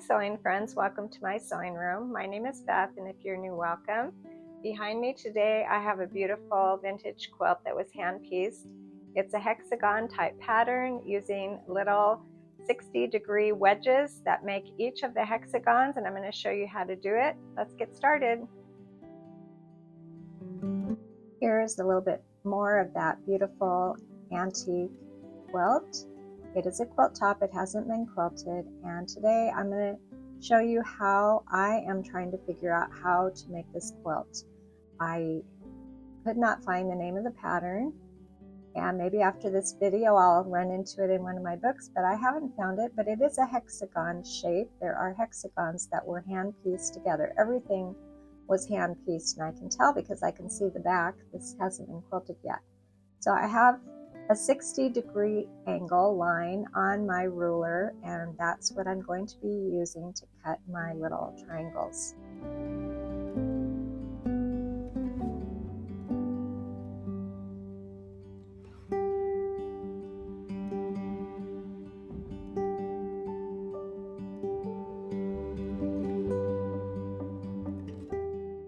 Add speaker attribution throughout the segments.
Speaker 1: sewing friends, welcome to my sewing room. My name is Beth, and if you're new, welcome. Behind me today I have a beautiful vintage quilt that was hand pieced. It's a hexagon type pattern using little 60-degree wedges that make each of the hexagons, and I'm going to show you how to do it. Let's get started. Here's a little bit more of that beautiful antique quilt. It is a quilt top, it hasn't been quilted, and today I'm going to show you how I am trying to figure out how to make this quilt. I could not find the name of the pattern, and maybe after this video I'll run into it in one of my books, but I haven't found it. But it is a hexagon shape. There are hexagons that were hand pieced together. Everything was hand pieced, and I can tell because I can see the back. This hasn't been quilted yet. So I have a 60-degree angle line on my ruler, and that's what I'm going to be using to cut my little triangles.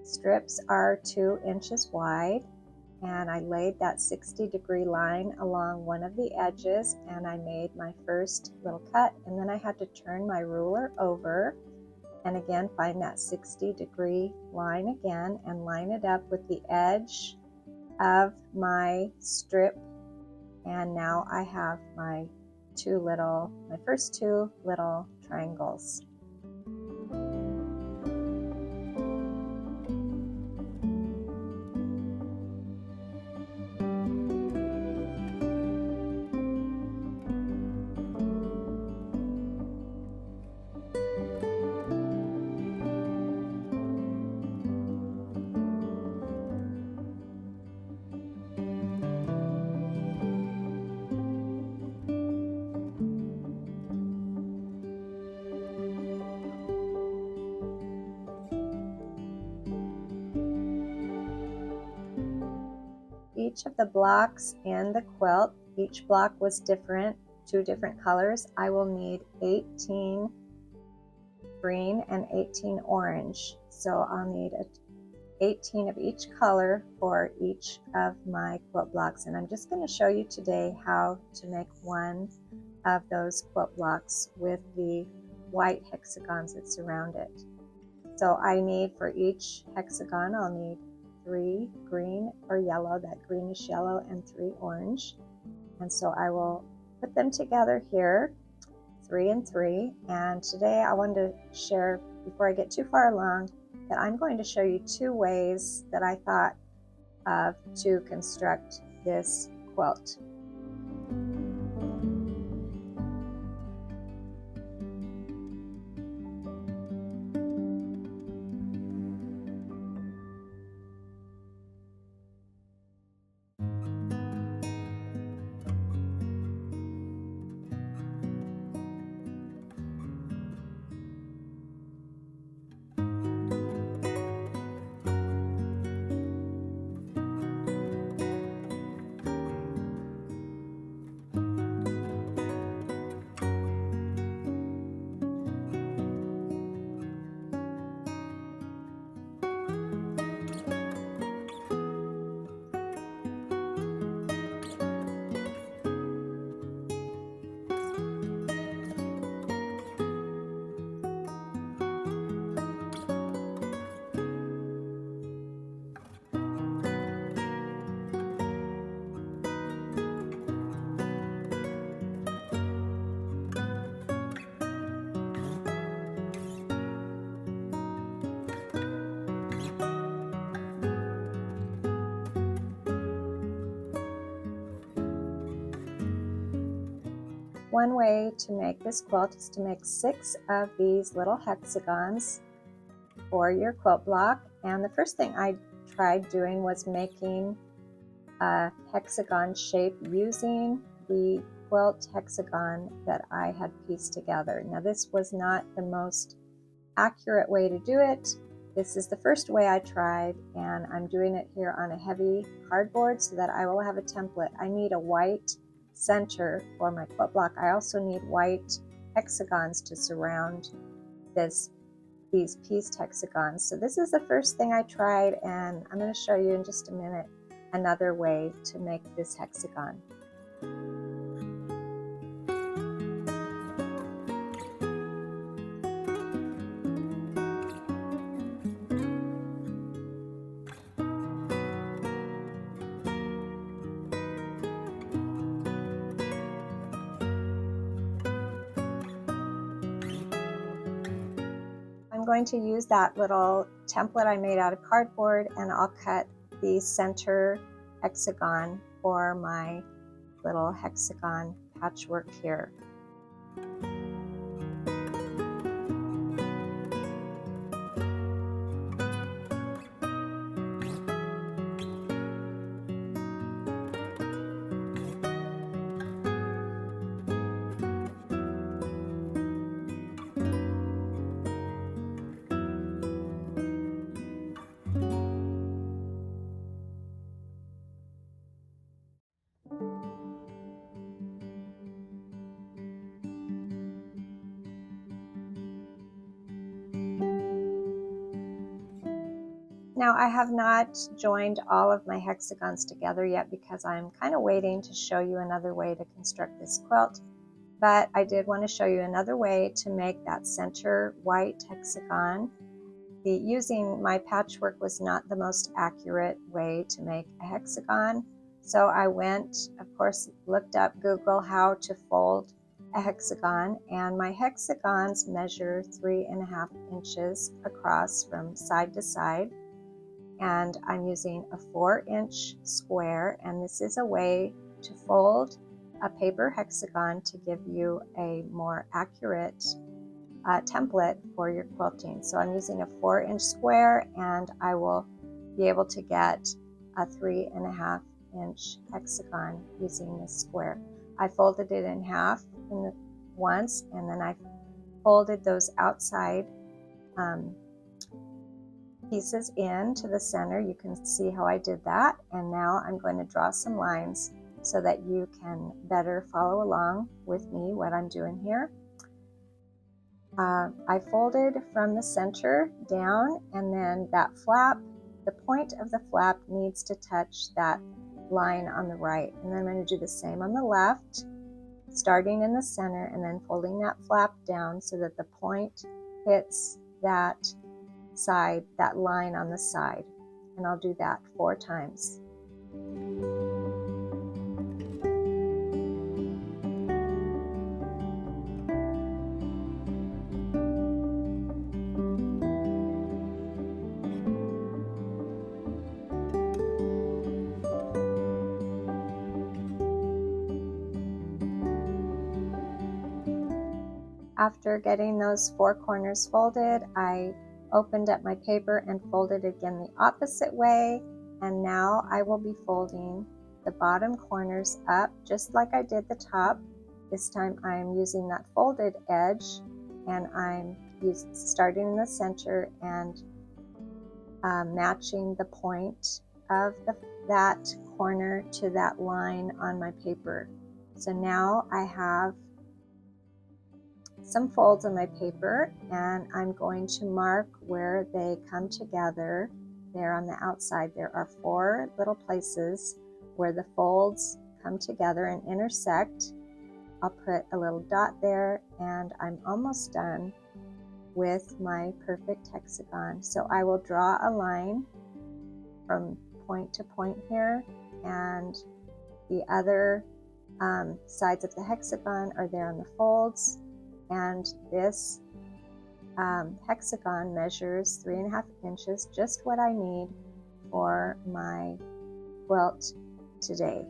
Speaker 1: Strips are 2 inches wide, and I laid that 60-degree line along one of the edges, and I made my first little cut, and then I had to turn my ruler over and again find that 60-degree line again and line it up with the edge of my strip, and now I have my first two little triangles. Each of the blocks in the quilt, each block was different, 2 different colors. I will need 18 green and 18 orange. So I'll need 18 of each color for each of my quilt blocks. And I'm just going to show you today how to make one of those quilt blocks with the white hexagons that surround it. So I need, for each hexagon, I'll need 3 green or yellow, that greenish yellow, and 3 orange. And so I will put them together here, 3 and 3. And today I wanted to share, before I get too far along, that I'm going to show you 2 ways that I thought of to construct this quilt. One way to make this quilt is to make 6 of these little hexagons for your quilt block. And the first thing I tried doing was making a hexagon shape using the quilt hexagon that I had pieced together. Now, this was not the most accurate way to do it. This is the first way I tried, and I'm doing it here on a heavy cardboard so that I will have a template. I need a white center for my quilt block. I also need white hexagons to surround these pieced hexagons. So this is the first thing I tried, and I'm going to show you in just a minute another way to make this hexagon. I'm going to use that little template I made out of cardboard, and I'll cut the center hexagon for my little hexagon patchwork here. Now I have not joined all of my hexagons together yet because I'm kind of waiting to show you another way to construct this quilt, but I did want to show you another way to make that center white hexagon. Using my patchwork was not the most accurate way to make a hexagon, so I went, of course, looked up Google how to fold a hexagon, and my hexagons measure 3.5 inches across from side to side. And I'm using a 4-inch square, and this is a way to fold a paper hexagon to give you a more accurate template for your quilting. So I'm using a 4-inch square, and I will be able to get a 3.5-inch hexagon using this square. I folded it in half once, and then I folded those outside pieces in to the center. You can see how I did that, and now I'm going to draw some lines so that you can better follow along with me what I'm doing here. I folded from the center down, and then that flap, the point of the flap needs to touch that line on the right, and then I'm going to do the same on the left, starting in the center and then folding that flap down so that the point hits that side, that line on the side, and I'll do that 4 times. After getting those 4 corners folded, I opened up my paper and folded again the opposite way, and now I will be folding the bottom corners up just like I did the top. This time I'm using that folded edge, and I'm starting in the center and matching the point of that corner to that line on my paper. So now I have some folds on my paper, and I'm going to mark where they come together. There on the outside there are 4 little places where the folds come together and intersect. I'll put a little dot there, and I'm almost done with my perfect hexagon. So I will draw a line from point to point here, and the other sides of the hexagon are there on the folds. And this hexagon measures 3.5 inches, just what I need for my quilt today.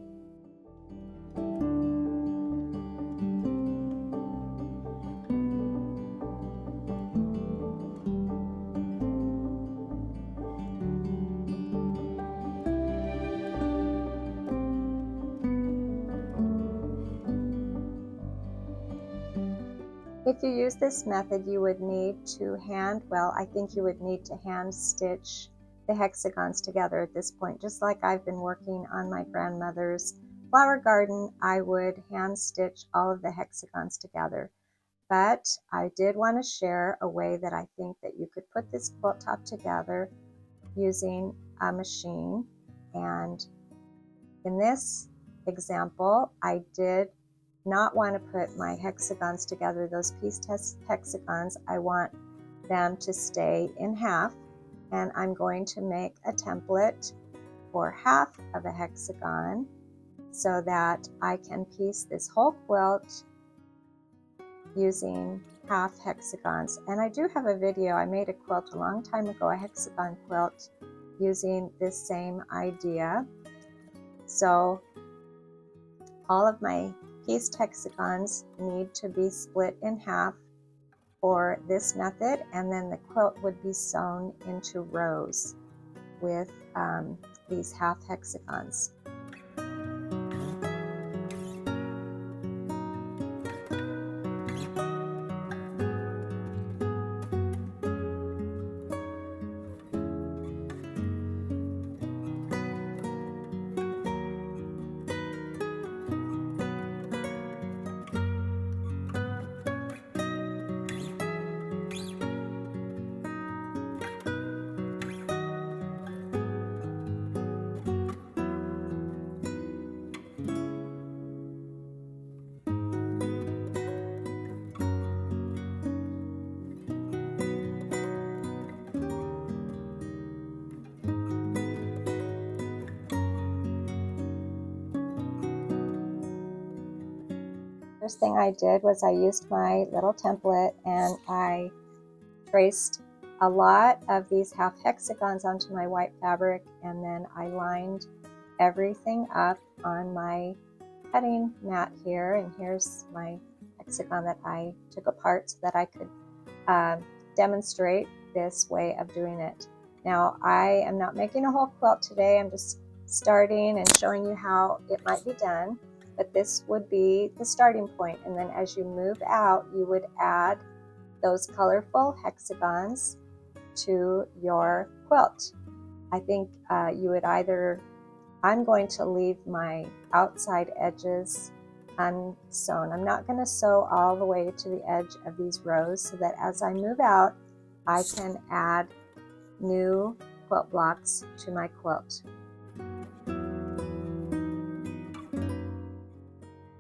Speaker 1: If you use this method, you would need to I think you would need to hand stitch the hexagons together at this point. Just like I've been working on my grandmother's flower garden, I would hand stitch all of the hexagons together. but I did want to share a way that I think that you could put this quilt top together using a machine. And in this example, I did not want to put my hexagons together, those piece hexagons. I want them to stay in half, and I'm going to make a template for half of a hexagon so that I can piece this whole quilt using half hexagons. And I do have a video. I made a quilt a long time ago, a hexagon quilt, using this same idea. So all of my pieced hexagons need to be split in half for this method, and then the quilt would be sewn into rows with these half hexagons. First thing I did was I used my little template and I traced a lot of these half hexagons onto my white fabric, and then I lined everything up on my cutting mat here. And here's my hexagon that I took apart so that I could demonstrate this way of doing it. Now, I am not making a whole quilt today. I'm just starting and showing you how it might be done. But this would be the starting point, and then as you move out, you would add those colorful hexagons to your quilt. I think you would either, I'm going to leave my outside edges unsewn. I'm not going to sew all the way to the edge of these rows, so that as I move out, I can add new quilt blocks to my quilt.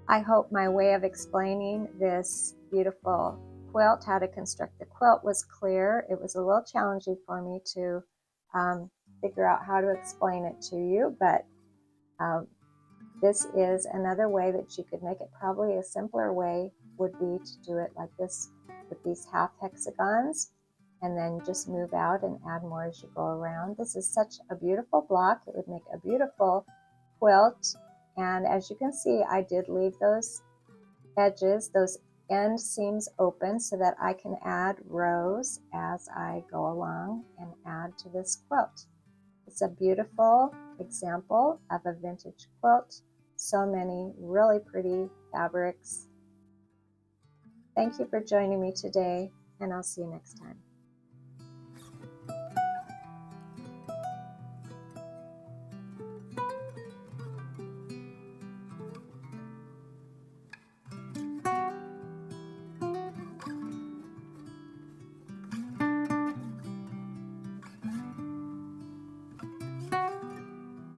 Speaker 1: I hope my way of explaining this beautiful quilt, how to construct the quilt, was clear. It was a little challenging for me to figure out how to explain it to you, but this is another way that you could make it. Probably a simpler way would be to do it like this with these half hexagons, and then just move out and add more as you go around. This is such a beautiful block. It would make a beautiful quilt. And as you can see, I did leave those edges, those end seams open, so that I can add rows as I go along and add to this quilt. It's a beautiful example of a vintage quilt. So many really pretty fabrics. Thank you for joining me today, and I'll see you next time.